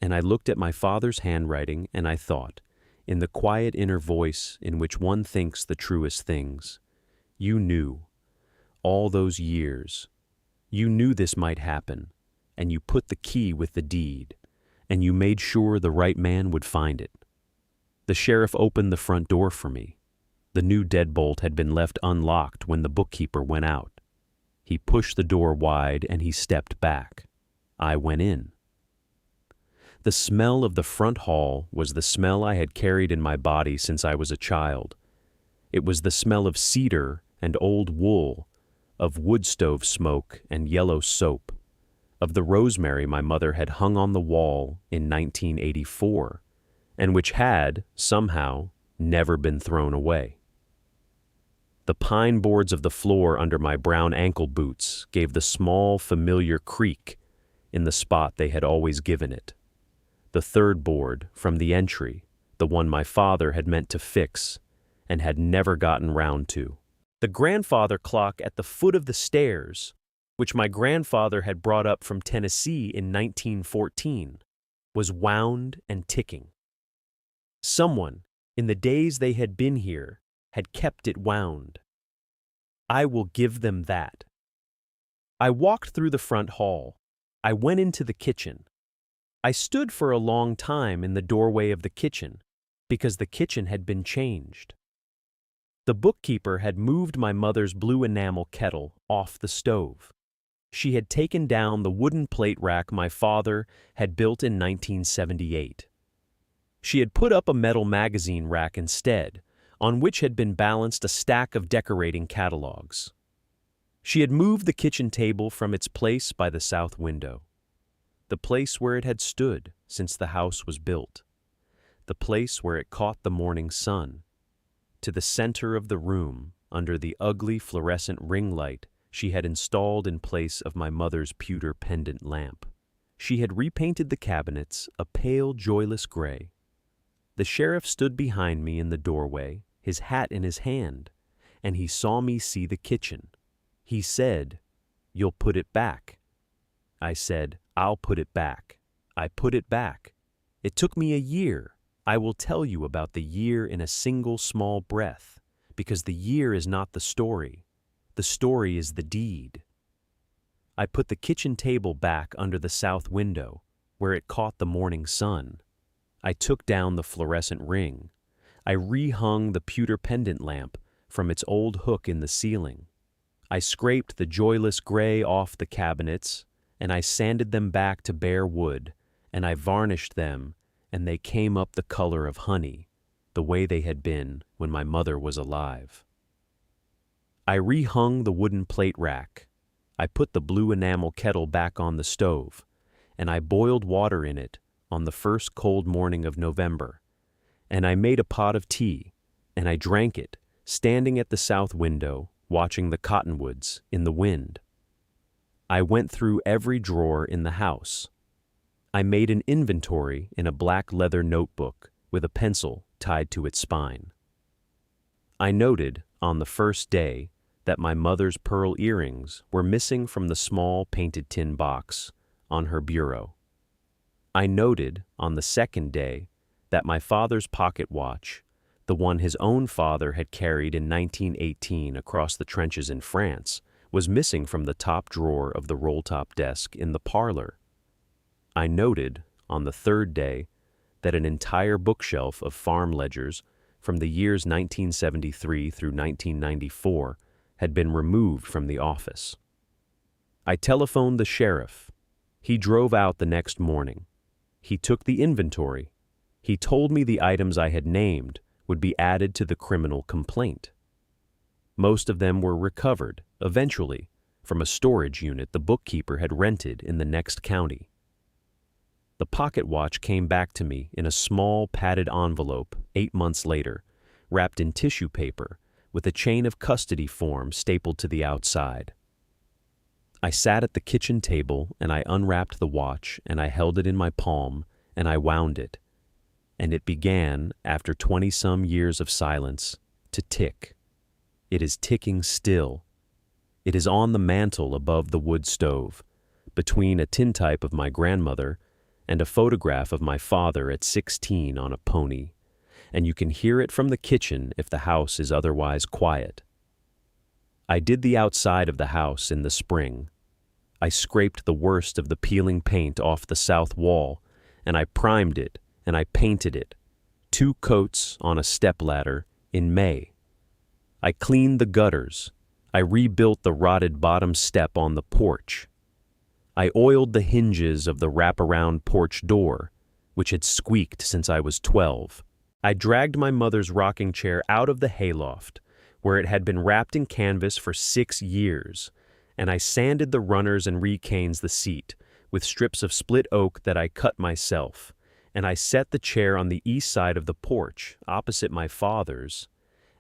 and I looked at my father's handwriting, and I thought, in the quiet inner voice in which one thinks the truest things, "You knew, all those years, you knew this might happen, and you put the key with the deed, and you made sure the right man would find it." The sheriff opened the front door for me. The new deadbolt had been left unlocked when the bookkeeper went out. He pushed the door wide and he stepped back. I went in. The smell of the front hall was the smell I had carried in my body since I was a child. It was the smell of cedar and old wool, of wood stove smoke and yellow soap, of the rosemary my mother had hung on the wall in 1984, and which had, somehow, never been thrown away. The pine boards of the floor under my brown ankle boots gave the small, familiar creak in the spot they had always given it. The third board from the entry, the one my father had meant to fix and had never gotten round to. The grandfather clock at the foot of the stairs, which my grandfather had brought up from Tennessee in 1914, was wound and ticking. Someone, in the days they had been here, had kept it wound. I will give them that. I walked through the front hall. I went into the kitchen. I stood for a long time in the doorway of the kitchen, because the kitchen had been changed. The bookkeeper had moved my mother's blue enamel kettle off the stove. She had taken down the wooden plate rack my father had built in 1978. She had put up a metal magazine rack instead, on which had been balanced a stack of decorating catalogs. She had moved the kitchen table from its place by the south window, the place where it had stood since the house was built. the place where it caught the morning sun. To the center of the room, under the ugly fluorescent ring light she had installed in place of my mother's pewter pendant lamp. She had repainted the cabinets a pale, joyless gray. The sheriff stood behind me in the doorway, his hat in his hand, and he saw me see the kitchen. He said, "You'll put it back." I said, "I'll put it back." I put it back. It took me a year. I will tell you about the year in a single small breath, because the year is not the story. The story is the deed. I put the kitchen table back under the south window, where it caught the morning sun. I took down the fluorescent ring. I rehung the pewter pendant lamp from its old hook in the ceiling. I scraped the joyless gray off the cabinets, and I sanded them back to bare wood, and I varnished them, and they came up the color of honey, the way they had been when my mother was alive. I rehung the wooden plate rack. I put the blue enamel kettle back on the stove, and I boiled water in it on the first cold morning of November, and I made a pot of tea, and I drank it, standing at the south window, watching the cottonwoods in the wind. I went through every drawer in the house. I made an inventory in a black leather notebook with a pencil tied to its spine. I noted, on the first day, that my mother's pearl earrings were missing from the small painted tin box on her bureau. I noted, on the second day, that my father's pocket watch, the one his own father had carried in 1918 across the trenches in France, was missing from the top drawer of the roll-top desk in the parlor. I noted, on the third day, that an entire bookshelf of farm ledgers from the years 1973 through 1994 had been removed from the office. I telephoned the sheriff. He drove out the next morning. He took the inventory. He told me the items I had named would be added to the criminal complaint. Most of them were recovered, eventually, from a storage unit the bookkeeper had rented in the next county. The pocket watch came back to me in a small padded envelope 8 months later, wrapped in tissue paper, with a chain of custody form stapled to the outside. I sat at the kitchen table and I unwrapped the watch and I held it in my palm and I wound it. And it began, after 20-some years of silence, to tick. It is ticking still. It is on the mantel above the wood stove, between a tintype of my grandmother and a photograph of my father at 16 on a pony, and you can hear it from the kitchen if the house is otherwise quiet. I did the outside of the house in the spring. I scraped the worst of the peeling paint off the south wall, and I primed it, and I painted it, 2 coats on a stepladder, in May. I cleaned the gutters. I rebuilt the rotted bottom step on the porch. I oiled the hinges of the wraparound porch door, which had squeaked since I was 12. I dragged my mother's rocking chair out of the hayloft, where it had been wrapped in canvas for 6 years, and I sanded the runners and recanes the seat with strips of split oak that I cut myself, and I set the chair on the east side of the porch, opposite my father's,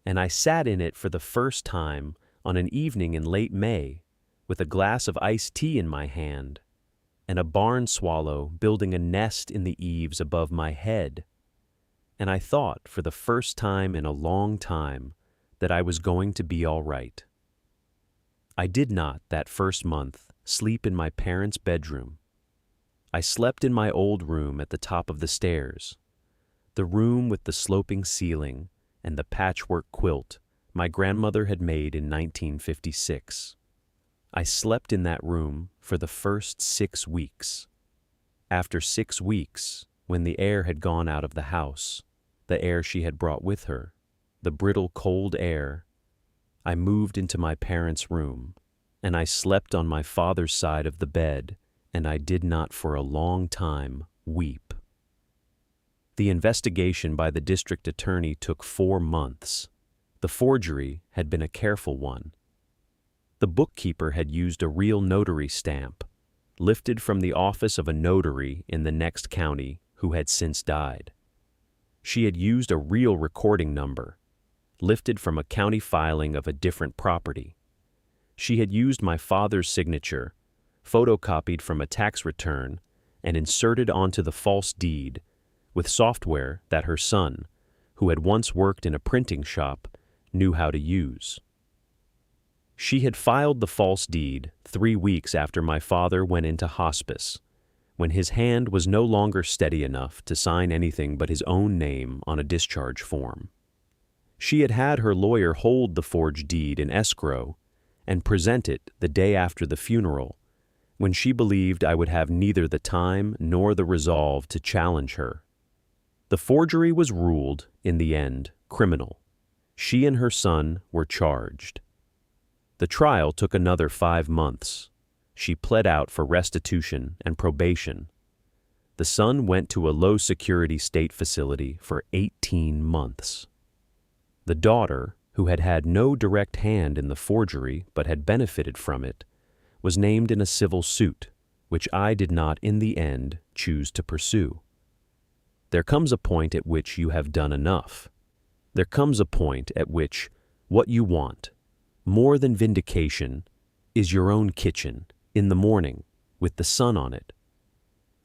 and I sat in it for the first time on an evening in late May, with a glass of iced tea in my hand, and a barn swallow building a nest in the eaves above my head. And I thought, for the first time in a long time, that I was going to be all right. I did not, that first month, sleep in my parents' bedroom. I slept in my old room at the top of the stairs, the room with the sloping ceiling and the patchwork quilt my grandmother had made in 1956. I slept in that room for the first 6 weeks. After 6 weeks, when the air had gone out of the house, the air she had brought with her, the brittle cold air, I moved into my parents' room, and I slept on my father's side of the bed, and I did not for a long time weep. The investigation by the district attorney took 4 months. The forgery had been a careful one. The bookkeeper had used a real notary stamp, lifted from the office of a notary in the next county who had since died. She had used a real recording number, lifted from a county filing of a different property. She had used my father's signature, photocopied from a tax return, and inserted onto the false deed with software that her son, who had once worked in a printing shop, knew how to use. She had filed the false deed 3 weeks after my father went into hospice, when his hand was no longer steady enough to sign anything but his own name on a discharge form. She had had her lawyer hold the forged deed in escrow and present it the day after the funeral, when she believed I would have neither the time nor the resolve to challenge her. The forgery was ruled, in the end, criminal. She and her son were charged. The trial took another 5 months. She pled out for restitution and probation. The son went to a low-security state facility for 18 months. The daughter, who had had no direct hand in the forgery but had benefited from it, was named in a civil suit, which I did not in the end choose to pursue. There comes a point at which you have done enough. There comes a point at which what you want, more than vindication, is your own kitchen, in the morning, with the sun on it.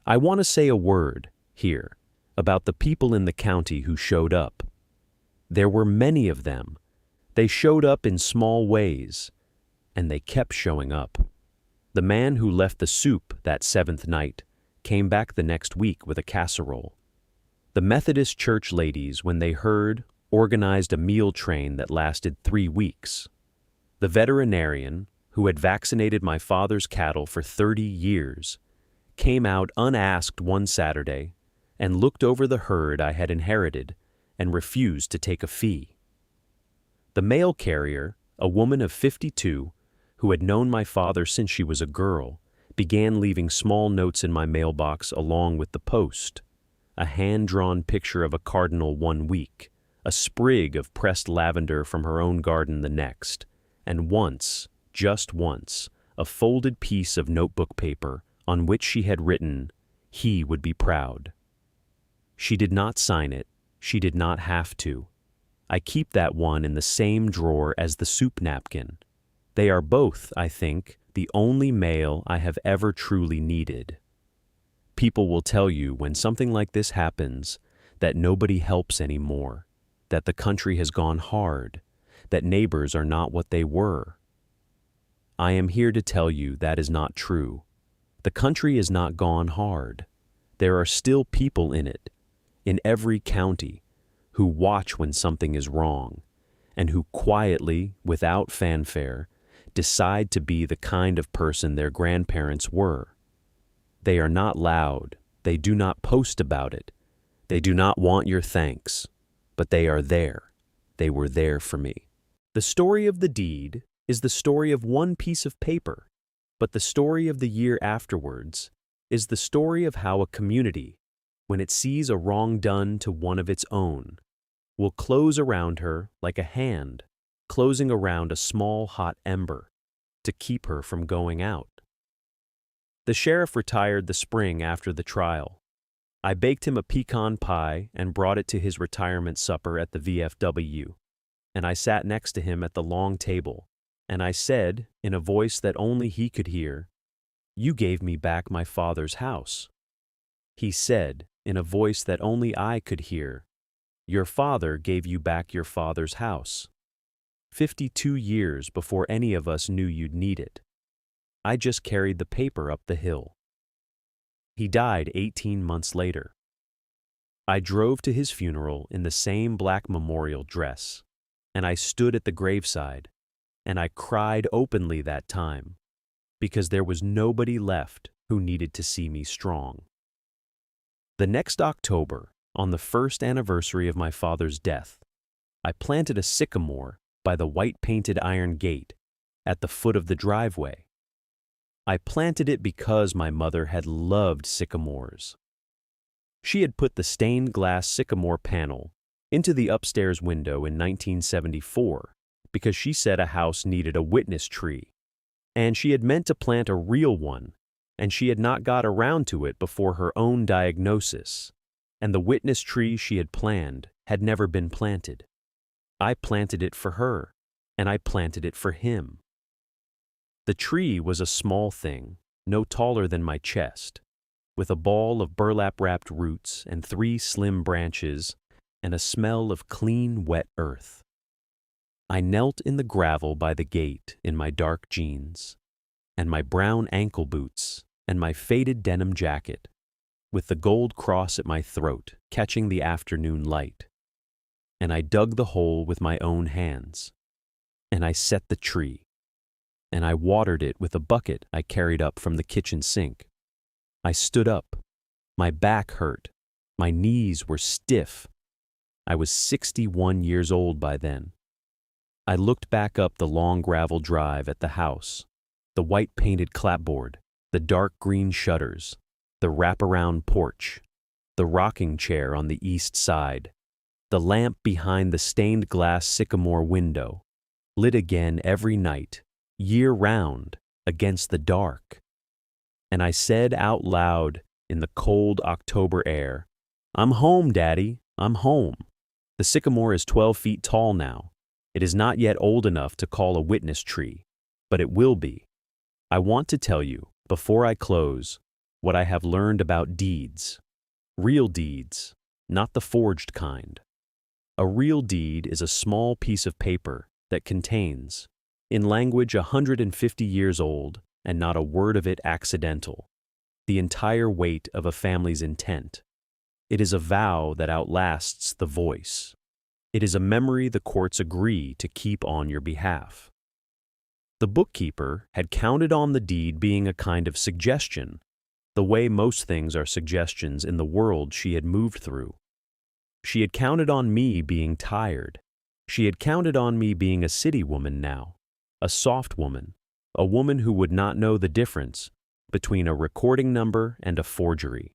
I want to say a word, here, about the people in the county who showed up. There were many of them. They showed up in small ways, and they kept showing up. The man who left the soup that 7th night came back the next week with a casserole. The Methodist church ladies, when they heard, organized a meal train that lasted 3 weeks. The veterinarian, who had vaccinated my father's cattle for 30 years, came out unasked one Saturday and looked over the herd I had inherited and refused to take a fee. The mail carrier, a woman of 52, who had known my father since she was a girl, began leaving small notes in my mailbox along with the post. A hand-drawn picture of a cardinal one week, a sprig of pressed lavender from her own garden the next, and once, just once, a folded piece of notebook paper on which she had written, "He would be proud." She did not sign it. She did not have to. I keep that one in the same drawer as the soup napkin. They are both, I think, the only mail I have ever truly needed. People will tell you when something like this happens that nobody helps anymore, that the country has gone hard, that neighbors are not what they were. I am here to tell you that is not true. The country is not gone hard. There are still people in it, in every county, who watch when something is wrong, and who quietly, without fanfare, decide to be the kind of person their grandparents were. They are not loud. They do not post about it. They do not want your thanks, but they are there. They were there for me. The story of the deed is the story of one piece of paper, but the story of the year afterwards is the story of how a community, when it sees a wrong done to one of its own, will close around her like a hand closing around a small hot ember to keep her from going out. The sheriff retired the spring after the trial. I baked him a pecan pie and brought it to his retirement supper at the VFW, and I sat next to him at the long table, and I said, in a voice that only he could hear, "You gave me back my father's house." He said, in a voice that only I could hear, "Your father gave you back your father's house. 52 years before any of us knew you'd need it. I just carried the paper up the hill." He died 18 months later. I drove to his funeral in the same black memorial dress, and I stood at the graveside, and I cried openly that time, because there was nobody left who needed to see me strong. The next October, on the first anniversary of my father's death, I planted a sycamore by the white-painted iron gate at the foot of the driveway. I planted it because my mother had loved sycamores. She had put the stained glass sycamore panel into the upstairs window in 1974 because she said a house needed a witness tree, and she had meant to plant a real one, and she had not got around to it before her own diagnosis, and the witness tree she had planned had never been planted. I planted it for her, and I planted it for him. The tree was a small thing, no taller than my chest, with a ball of burlap-wrapped roots and 3 slim branches and a smell of clean, wet earth. I knelt in the gravel by the gate in my dark jeans, and my brown ankle boots, and my faded denim jacket, with the gold cross at my throat catching the afternoon light. And I dug the hole with my own hands, and I set the tree, and I watered it with a bucket I carried up from the kitchen sink. I stood up. My back hurt. My knees were stiff. I was 61 years old by then. I looked back up the long gravel drive at the house, the white-painted clapboard, the dark green shutters, the wraparound porch, the rocking chair on the east side, the lamp behind the stained glass sycamore window, lit again every night, year-round, against the dark. And I said out loud in the cold October air, "I'm home, Daddy, I'm home." The sycamore is 12 feet tall now. It is not yet old enough to call a witness tree, but it will be. I want to tell you, before I close, what I have learned about deeds. Real deeds, not the forged kind. A real deed is a small piece of paper that contains, in language 150 years old and not a word of it accidental, the entire weight of a family's intent. It is a vow that outlasts the voice. It is a memory the courts agree to keep on your behalf. The bookkeeper had counted on the deed being a kind of suggestion, the way most things are suggestions in the world she had moved through. She had counted on me being tired. She had counted on me being a city woman now, a soft woman, a woman who would not know the difference between a recording number and a forgery,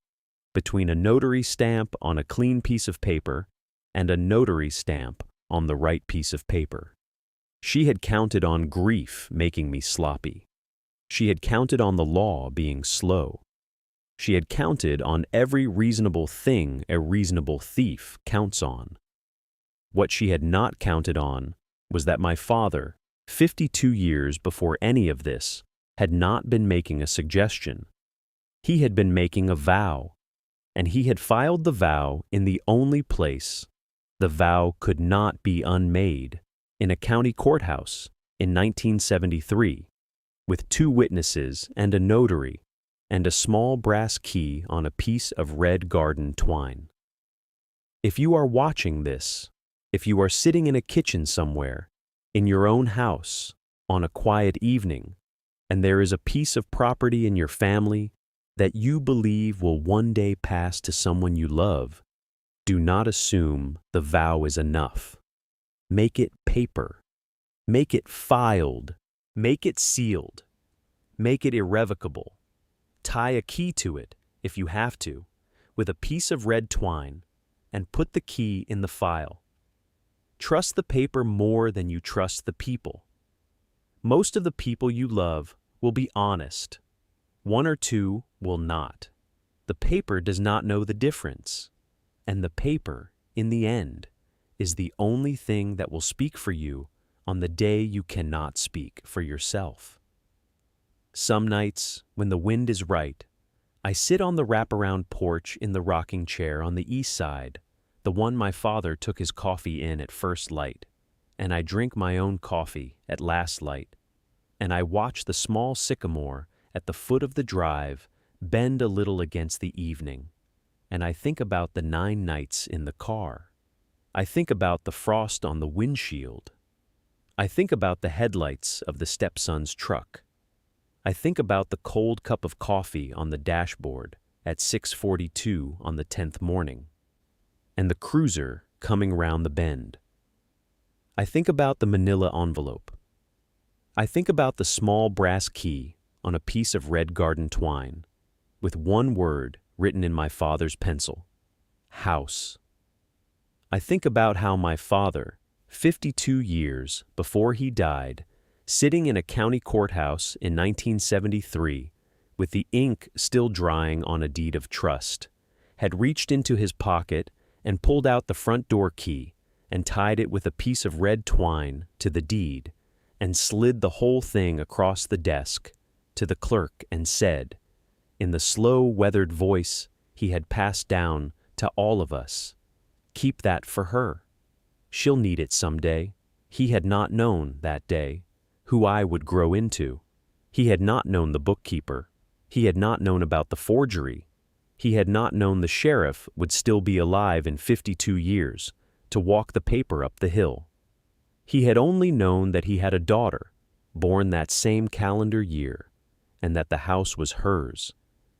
between a notary stamp on a clean piece of paper and a notary stamp on the right piece of paper. She had counted on grief making me sloppy. She had counted on the law being slow. She had counted on every reasonable thing a reasonable thief counts on. What she had not counted on was that my father, 52 years before any of this, had not been making a suggestion. He had been making a vow, and he had filed the vow in the only place the vow could not be unmade, in a county courthouse in 1973, with 2 witnesses and a notary and a small brass key on a piece of red garden twine. If you are watching this, if you are sitting in a kitchen somewhere, in your own house, on a quiet evening, and there is a piece of property in your family that you believe will one day pass to someone you love, do not assume the vow is enough. Make it paper. Make it filed. Make it sealed. Make it irrevocable. Tie a key to it, if you have to, with a piece of red twine, and put the key in the file. Trust the paper more than you trust the people. Most of the people you love will be honest. 1 or 2 will not. The paper does not know the difference. And the paper, in the end, is the only thing that will speak for you on the day you cannot speak for yourself. Some nights, when the wind is right, I sit on the wraparound porch in the rocking chair on the east side, the one my father took his coffee in at first light, and I drink my own coffee at last light, and I watch the small sycamore at the foot of the drive bend a little against the evening, and I think about the 9 nights in the car. I think about the frost on the windshield. I think about the headlights of the stepson's truck. I think about the cold cup of coffee on the dashboard at 6:42 on the 10th morning, and the cruiser coming round the bend. I think about the manila envelope. I think about the small brass key on a piece of red garden twine, with one word written in my father's pencil: house. I think about how my father, 52 years before he died, sitting in a county courthouse in 1973, with the ink still drying on a deed of trust, had reached into his pocket and pulled out the front door key and tied it with a piece of red twine to the deed and slid the whole thing across the desk to the clerk and said, in the slow, weathered voice he had passed down to all of us, "Keep that for her. She'll need it someday." He had not known, that day, who I would grow into. He had not known the bookkeeper. He had not known about the forgery. He had not known the sheriff would still be alive in 52 years to walk the paper up the hill. He had only known that he had a daughter, born that same calendar year, and that the house was hers,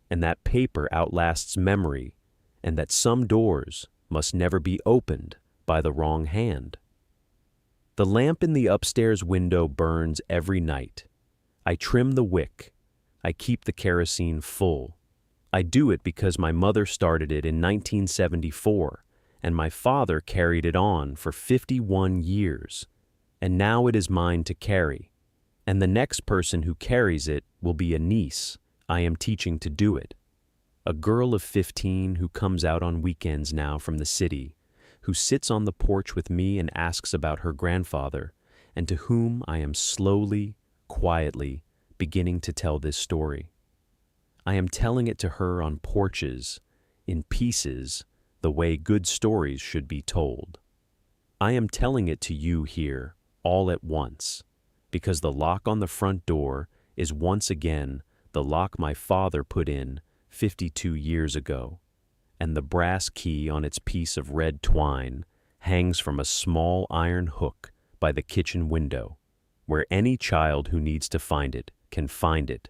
and that paper outlasts memory, and that some doors must never be opened by the wrong hand. The lamp in the upstairs window burns every night. I trim the wick. I keep the kerosene full. I do it because my mother started it in 1974, and my father carried it on for 51 years, and now it is mine to carry, and the next person who carries it will be a niece I am teaching to do it, a girl of 15 who comes out on weekends now from the city, who sits on the porch with me and asks about her grandfather, and to whom I am slowly, quietly beginning to tell this story. I am telling it to her on porches, in pieces, the way good stories should be told. I am telling it to you here, all at once, because the lock on the front door is once again the lock my father put in 52 years ago, and the brass key on its piece of red twine hangs from a small iron hook by the kitchen window, where any child who needs to find it can find it,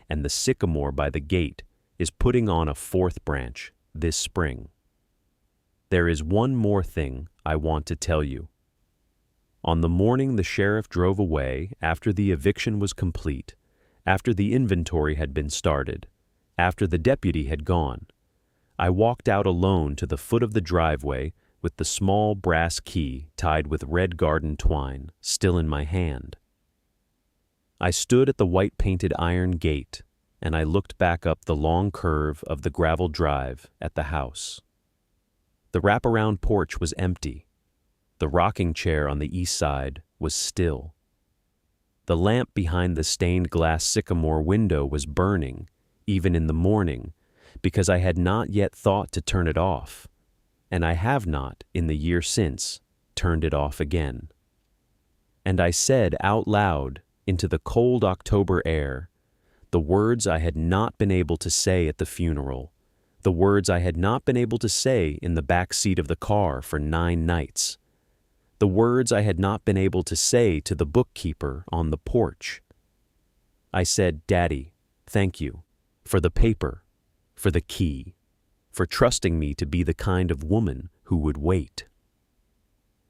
and the sycamore by the gate is putting on a 4th branch this spring. There is one more thing I want to tell you. On the morning the sheriff drove away, after the eviction was complete, after the inventory had been started, after the deputy had gone, I walked out alone to the foot of the driveway with the small brass key tied with red garden twine still in my hand. I stood at the white-painted iron gate, and I looked back up the long curve of the gravel drive at the house. The wraparound porch was empty. The rocking chair on the east side was still. The lamp behind the stained glass sycamore window was burning, even in the morning, because I had not yet thought to turn it off, and I have not, in the year since, turned it off again. And I said out loud, into the cold October air, the words I had not been able to say at the funeral, the words I had not been able to say in the back seat of the car for 9 nights, the words I had not been able to say to the bookkeeper on the porch. I said, "Daddy, thank you, for the paper, for the key, for trusting me to be the kind of woman who would wait."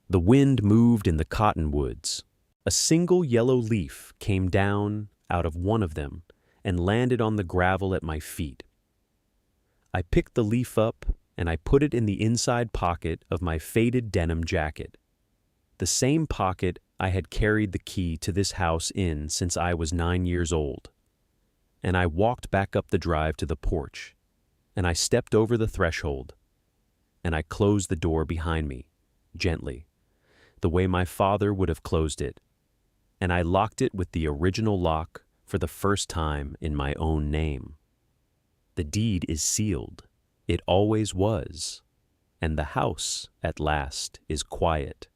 The wind moved in the cottonwoods. A single yellow leaf came down out of one of them and landed on the gravel at my feet. I picked the leaf up and I put it in the inside pocket of my faded denim jacket, the same pocket I had carried the key to this house in since I was 9 years old. And I walked back up the drive to the porch, and I stepped over the threshold, and I closed the door behind me, gently, the way my father would have closed it, and I locked it with the original lock for the first time in my own name. The deed is sealed. It always was. And the house, at last, is quiet.